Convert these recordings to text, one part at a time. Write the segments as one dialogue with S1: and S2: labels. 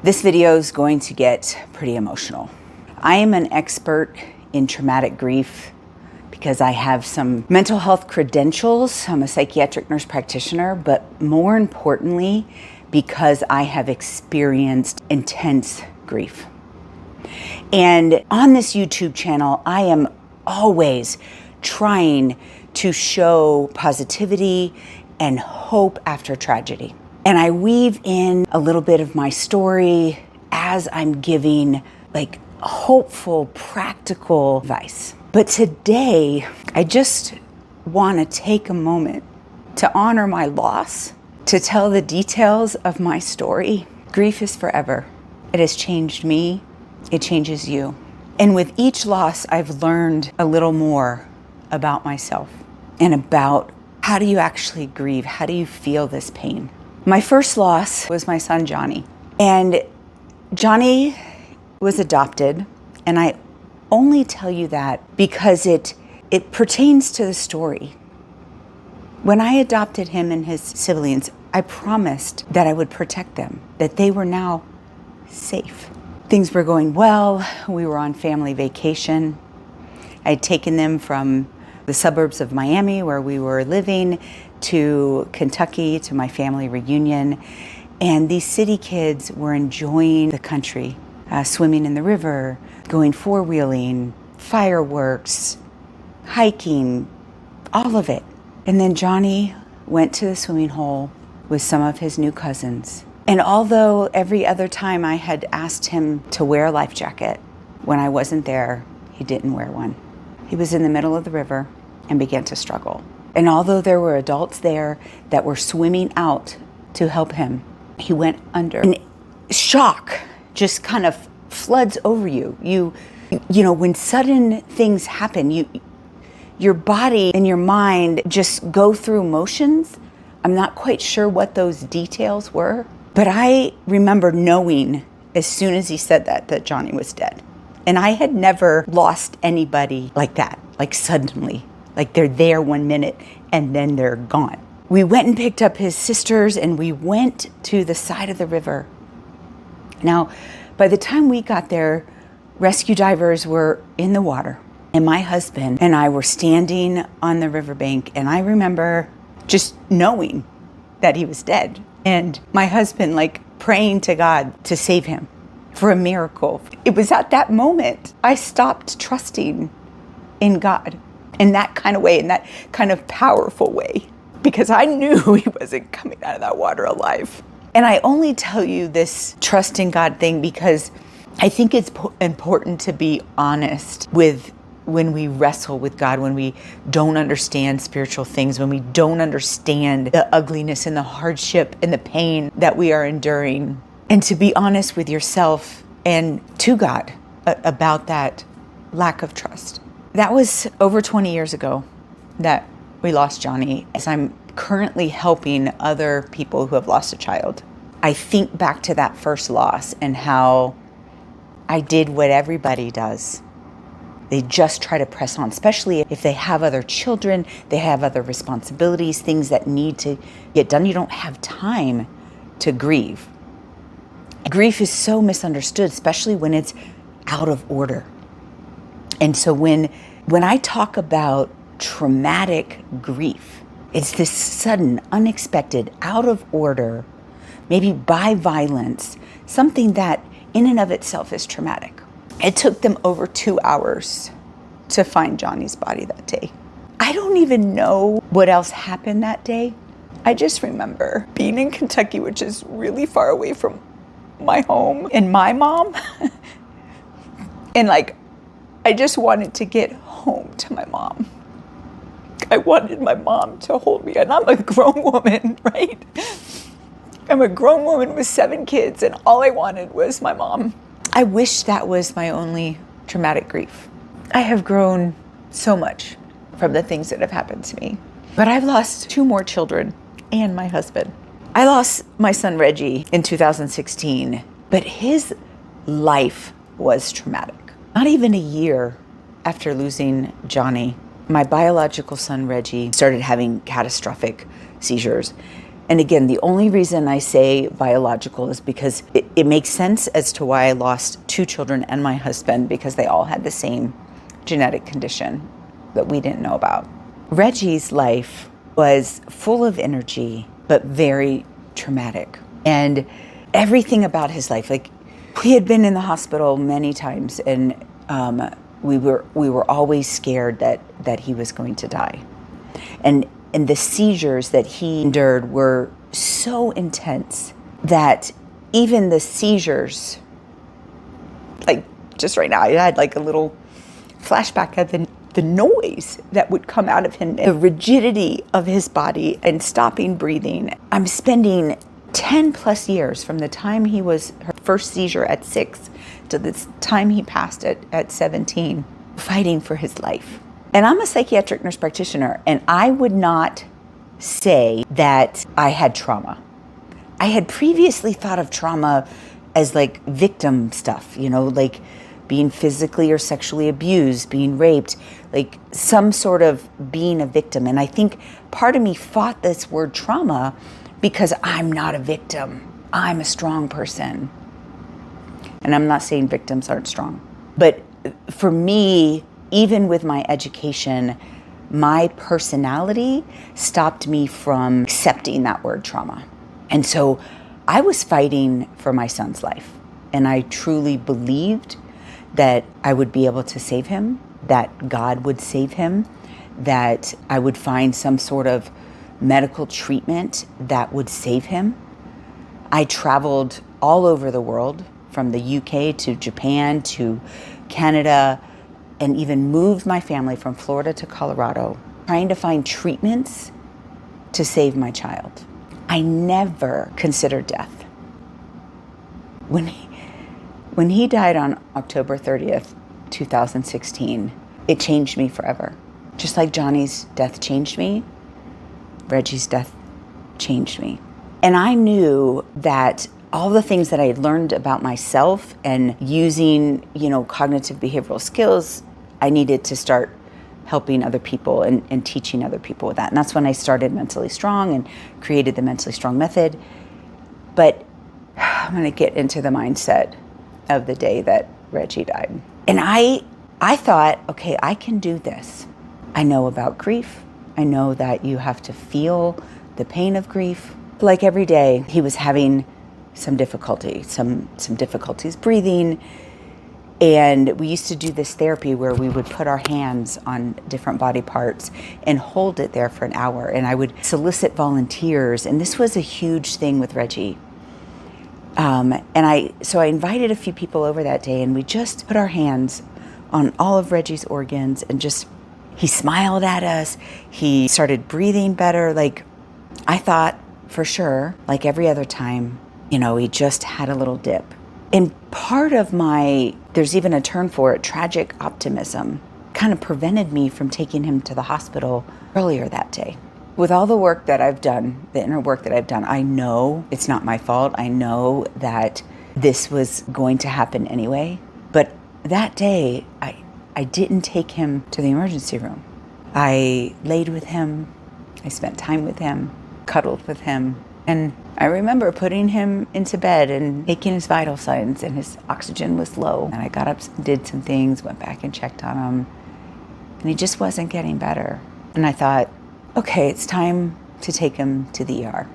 S1: This video is going to get pretty emotional. I am an expert in traumatic grief because I have some mental health credentials. I'm a psychiatric nurse practitioner, but more importantly, because I have experienced intense grief. And on this YouTube channel, I am always trying to show positivity and hope after tragedy. And I weave in a little bit of my story as I'm giving like hopeful, practical advice. But today, I just want to take a moment to honor my loss, to tell the details of my story. Grief is forever. It has changed me. It changes you. And with each loss, I've learned a little more about myself and about how do you actually grieve? How do you feel this pain? My first loss was my son, Johnny. And Johnny was adopted. And I only tell you that because it pertains to the story. When I adopted him and his siblings, I promised that I would protect them, that they were now safe. Things were going well. We were on family vacation. I had taken them from the suburbs of Miami, where we were living, to Kentucky, to my family reunion. And these city kids were enjoying the country, swimming in the river, going four-wheeling, fireworks, hiking, all of it. And then Johnny went to the swimming hole with some of his new cousins. And although every other time I had asked him to wear a life jacket, when I wasn't there, he didn't wear one. He was in the middle of the river and began to struggle. And although there were adults there that were swimming out to help him, he went under. And shock just kind of floods over you. You know, when sudden things happen, your body and your mind just go through motions. I'm not quite sure what those details were, but I remember knowing as soon as he said that Johnny was dead. And I had never lost anybody like that, like suddenly. Like they're there 1 minute and then they're gone. We went and picked up his sisters and we went to the side of the river. Now, by the time we got there, rescue divers were in the water and my husband and I were standing on the riverbank, and I remember just knowing that he was dead, and my husband like praying to God to save him, for a miracle. It was at that moment I stopped trusting in God in that kind of way, in that kind of powerful way, because I knew he wasn't coming out of that water alive. And I only tell you this trust in God thing because I think it's important to be honest with when we wrestle with God, when we don't understand spiritual things, when we don't understand the ugliness and the hardship and the pain that we are enduring, and to be honest with yourself and to God about that lack of trust. That was over 20 years ago that we lost Johnny. As I'm currently helping other people who have lost a child, I think back to that first loss and how I did what everybody does. They just try to press on, especially if they have other children, they have other responsibilities, things that need to get done. You don't have time to grieve. Grief is so misunderstood, especially when it's out of order. And so when I talk about traumatic grief, it's this sudden, unexpected, out of order, maybe by violence, something that in and of itself is traumatic. It took them over 2 hours to find Johnny's body that day. I don't even know what else happened that day. I just remember being in Kentucky, which is really far away from my home and my mom. And I just wanted to get home to my mom. I wanted my mom to hold me, and I'm a grown woman, right? I'm a grown woman with 7 kids, and all I wanted was my mom. I wish that was my only traumatic grief. I have grown so much from the things that have happened to me, but I've lost 2 more children and my husband. I lost my son, Reggie, in 2016, but his life was traumatic. Not even a year after losing Johnny, my biological son, Reggie, started having catastrophic seizures. And again, the only reason I say biological is because it makes sense as to why I lost 2 children and my husband, because they all had the same genetic condition that we didn't know about. Reggie's life was full of energy, but very traumatic. And everything about his life, like, he had been in the hospital many times, and we were always scared that he was going to die. And the seizures that he endured were so intense that even the seizures, like just right now, I had like a little flashback of the noise that would come out of him, the rigidity of his body and stopping breathing. I'm spending 10 plus years from the time he was her first seizure at 6 to the time he passed at 17, fighting for his life. And I'm a psychiatric nurse practitioner, and I would not say that I had trauma. I had previously thought of trauma as like victim stuff, like being physically or sexually abused, being raped, like some sort of being a victim. And I think part of me fought this word trauma because I'm not a victim. I'm a strong person. And I'm not saying victims aren't strong. But for me, even with my education, my personality stopped me from accepting that word trauma. And so I was fighting for my son's life. And I truly believed that I would be able to save him, that God would save him, that I would find some sort of medical treatment that would save him. I traveled all over the world, from the UK to Japan to Canada, and even moved my family from Florida to Colorado, trying to find treatments to save my child. I never considered death. When he died on October 30th, 2016, it changed me forever. Just like Johnny's death changed me, Reggie's death changed me. And I knew that all the things that I had learned about myself and using, cognitive behavioral skills, I needed to start helping other people and teaching other people with that. And that's when I started Mentally Strong and created the Mentally Strong method. But I'm going to get into the mindset of the day that Reggie died. And I thought, okay, I can do this. I know about grief. I know that you have to feel the pain of grief. Like every day, he was having some difficulty, some difficulties breathing. And we used to do this therapy where we would put our hands on different body parts and hold it there for an hour. And I would solicit volunteers. And this was a huge thing with Reggie. So I invited a few people over that day, and we just put our hands on all of Reggie's organs, and he smiled at us. He started breathing better. Like, I thought for sure, like every other time, he just had a little dip. And part of there's even a term for it, tragic optimism, kind of prevented me from taking him to the hospital earlier that day. With all the work that I've done, the inner work that I've done, I know it's not my fault. I know that this was going to happen anyway. But that day, I didn't take him to the emergency room. I laid with him. I spent time with him, cuddled with him. And I remember putting him into bed and taking his vital signs, and his oxygen was low. And I got up, did some things, went back and checked on him, and he just wasn't getting better. And I thought, okay, it's time to take him to the ER.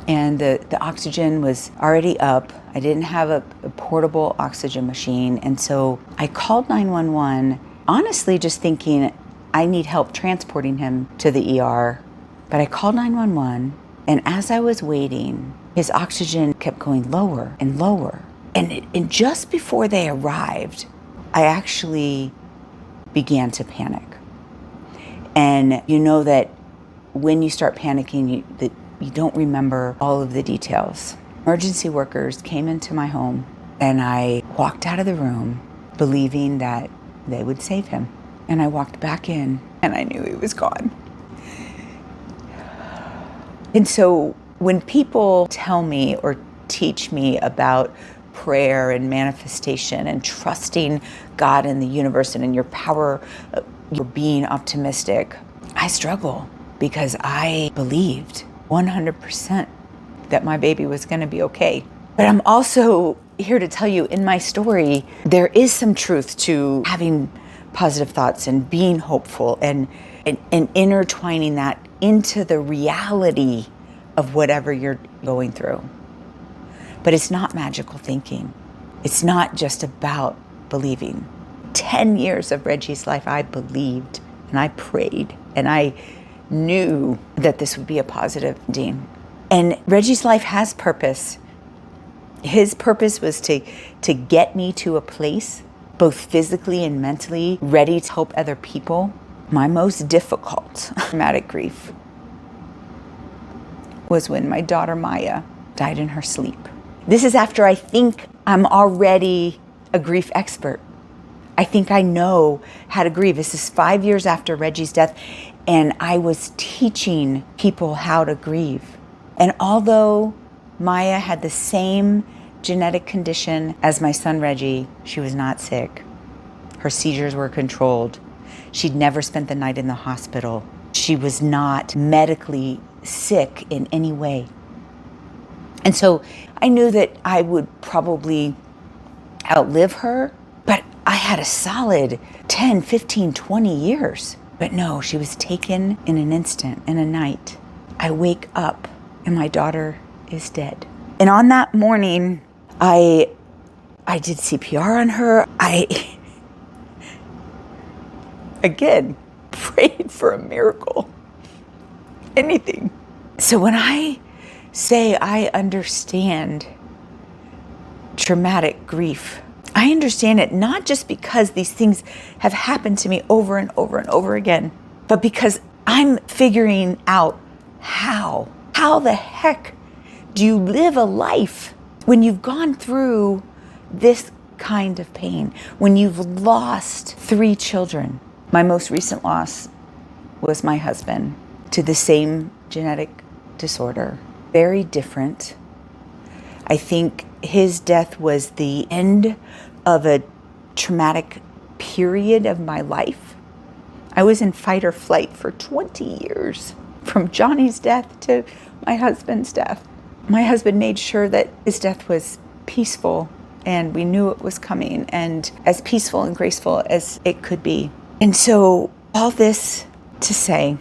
S1: And the oxygen was already up. I didn't have a portable oxygen machine. And so I called 911, honestly just thinking I need help transporting him to the ER. But I called 911. And as I was waiting, his oxygen kept going lower and lower. And just before they arrived, I actually began to panic. And you know that when you start panicking, you don't remember all of the details. Emergency workers came into my home, and I walked out of the room believing that they would save him. And I walked back in, and I knew he was gone. And so when people tell me or teach me about prayer and manifestation and trusting God and the universe and in your power, you're being optimistic, I struggle because I believed 100% that my baby was going to be okay. But I'm also here to tell you, in my story, there is some truth to having positive thoughts and being hopeful and intertwining that into the reality of whatever you're going through. But it's not magical thinking. It's not just about believing. 10 years of Reggie's life, I believed and I prayed and I knew that this would be a positive ending. And Reggie's life has purpose. His purpose was to get me to a place, both physically and mentally, ready to help other people. My most difficult traumatic grief was when my daughter Miah died in her sleep. This is after I think I'm already a grief expert. I think I know how to grieve. This is 5 years after Reggie's death, and I was teaching people how to grieve. And although Miah had the same genetic condition as my son Reggie, she was not sick. Her seizures were controlled. She'd never spent the night in the hospital. She was not medically sick in any way. And so I knew that I would probably outlive her, but I had a solid 10, 15, 20 years. But no, she was taken in an instant, in a night. I wake up and my daughter is dead. And on that morning, I did CPR on her. I, again, prayed for a miracle. Anything. So when I say I understand traumatic grief, I understand it not just because these things have happened to me over and over and over again, but because I'm figuring out how the heck do you live a life when you've gone through this kind of pain, when you've lost 3 children. My most recent loss was my husband to the same genetic disorder. Very different. I think his death was the end of a traumatic period of my life. I was in fight or flight for 20 years, from Johnny's death to my husband's death. My husband made sure that his death was peaceful, and we knew it was coming, and as peaceful and graceful as it could be. And so all this to say,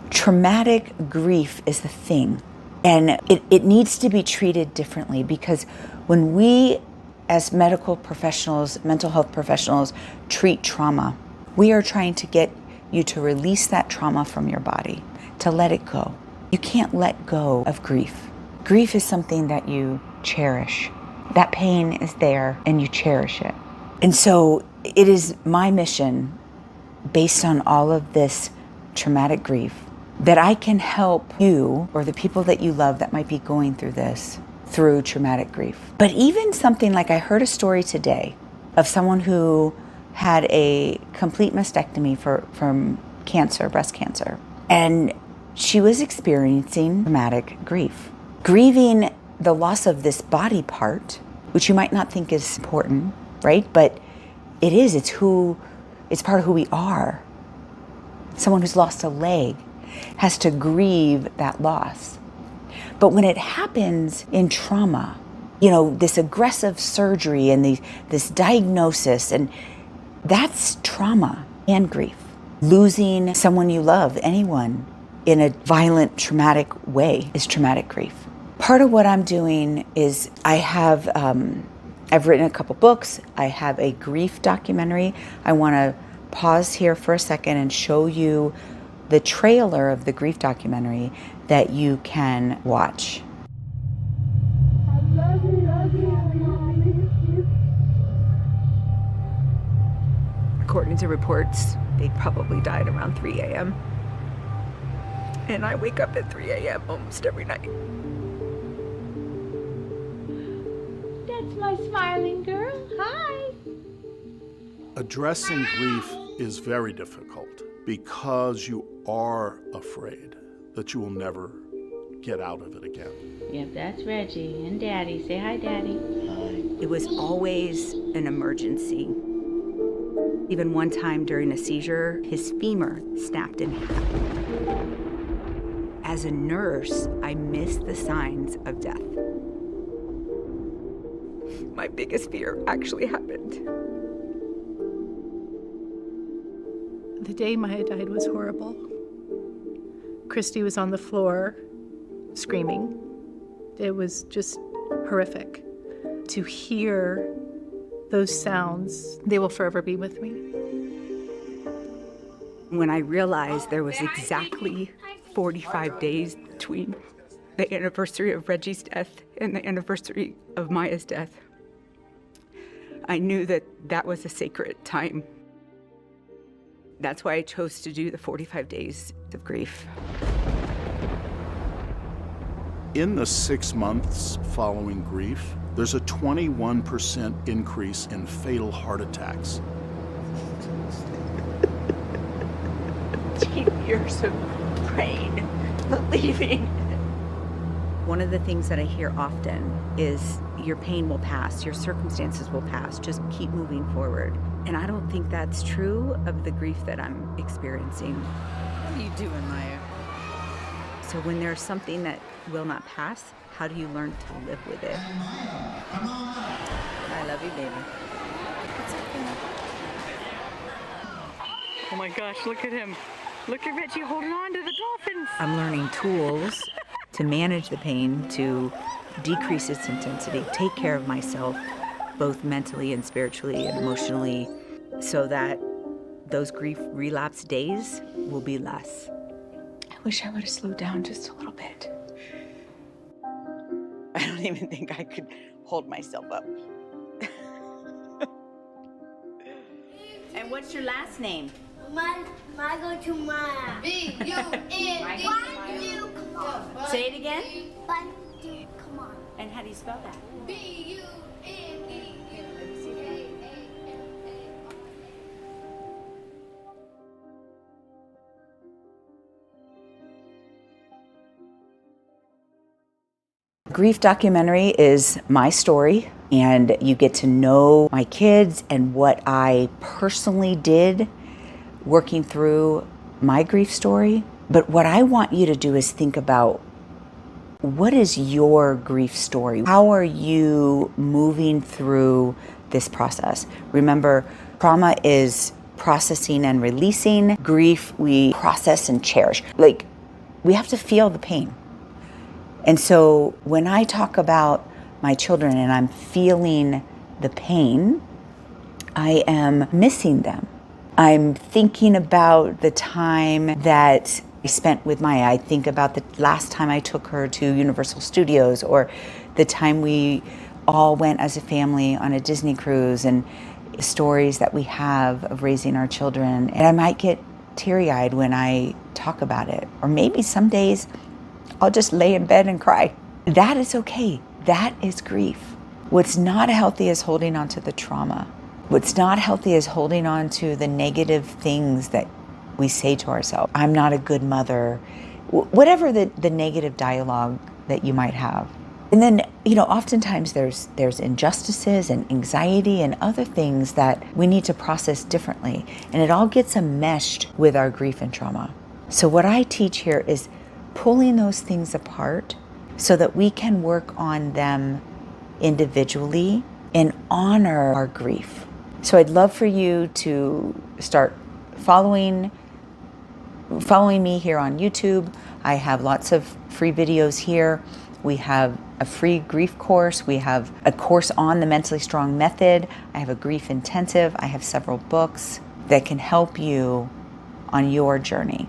S1: traumatic grief is the thing. And it needs to be treated differently, because when we as medical professionals, mental health professionals, treat trauma, we are trying to get you to release that trauma from your body, to let it go. You can't let go of grief. Grief is something that you cherish. That pain is there and you cherish it. And so it is my mission, based on all of this traumatic grief, that I can help you or the people that you love that might be going through this through traumatic grief. But even something like, I heard a story today of someone who had a complete mastectomy from cancer, breast cancer. And she was experiencing traumatic grief. Grieving the loss of this body part, which you might not think is important, right? But it is, it's part of who we are. Someone who's lost a leg has to grieve that loss. But when it happens in trauma, this aggressive surgery and this diagnosis, and that's trauma and grief. Losing someone you love, anyone, in a violent, traumatic way is traumatic grief. Part of what I'm doing is I've written a couple books. I have a grief documentary. I want to pause here for a second and show you the trailer of the grief documentary that you can watch. According to reports, they probably died around 3 a.m. And I wake up at 3 a.m. almost every night.
S2: That's my smiling girl. Hi.
S3: Addressing grief is very difficult because you are afraid that you will never get out of it again.
S2: Yep, that's Reggie and Daddy. Say hi, Daddy.
S1: Hi. It was always an emergency. Even one time during a seizure, his femur snapped in half. As a nurse, I miss the signs of death. My biggest fear actually happened.
S4: The day Miah died was horrible. Christy was on the floor screaming. It was just horrific. To hear those sounds, they will forever be with me.
S1: When I realized there was exactly 45 days between the anniversary of Reggie's death and the anniversary of Miah's death, I knew that that was a sacred time. That's why I chose to do the 45 days of grief.
S3: In the 6 months following grief, there's a 21% increase in fatal heart attacks.
S1: 10 years of praying, believing. One of the things that I hear often is your pain will pass, your circumstances will pass, just keep moving forward. And I don't think that's true of the grief that I'm experiencing.
S5: What are you doing, Miah?
S1: So when there's something that will not pass, how do you learn to live with it?
S5: I love you, baby. Oh my gosh, look at him. Look at Reggie holding on to the dolphins.
S1: I'm learning tools to manage the pain, to decrease its intensity, take care of myself, both mentally and spiritually and emotionally, so that those grief relapse days will be less. I wish I would have slowed down just a little bit. I don't even think I could hold myself up. And what's your last name?
S6: I go to Miah. B-U-N-D. One, come on.
S1: Say it again.
S6: One, two, come on.
S1: And how do you spell that?
S6: B-U-N-D.
S1: Grief documentary is my story, and you get to know my kids and what I personally did working through my grief story. But what I want you to do is think about, what is your grief story? How are you moving through this process? Remember, trauma is processing and releasing. Grief, we process and cherish. Like, we have to feel the pain. And so when I talk about my children and I'm feeling the pain, I am missing them. I'm thinking about the time that I spent with Miah. I think about the last time I took her to Universal Studios, or the time we all went as a family on a Disney cruise, and stories that we have of raising our children. And I might get teary-eyed when I talk about it. Or maybe some days I'll just lay in bed and cry. That is okay. That is grief. What's not healthy is holding on to the trauma. What's not healthy is holding on to the negative things that we say to ourselves. I'm not a good mother. Whatever the negative dialogue that you might have. And then, oftentimes there's injustices and anxiety and other things that we need to process differently. And it all gets enmeshed with our grief and trauma. So what I teach here is pulling those things apart so that we can work on them individually and honor our grief. So I'd love for you to start following me here on YouTube. I have lots of free videos here. We have a free grief course. We have a course on the Mentally Strong Method. I have a grief intensive. I have several books that can help you on your journey.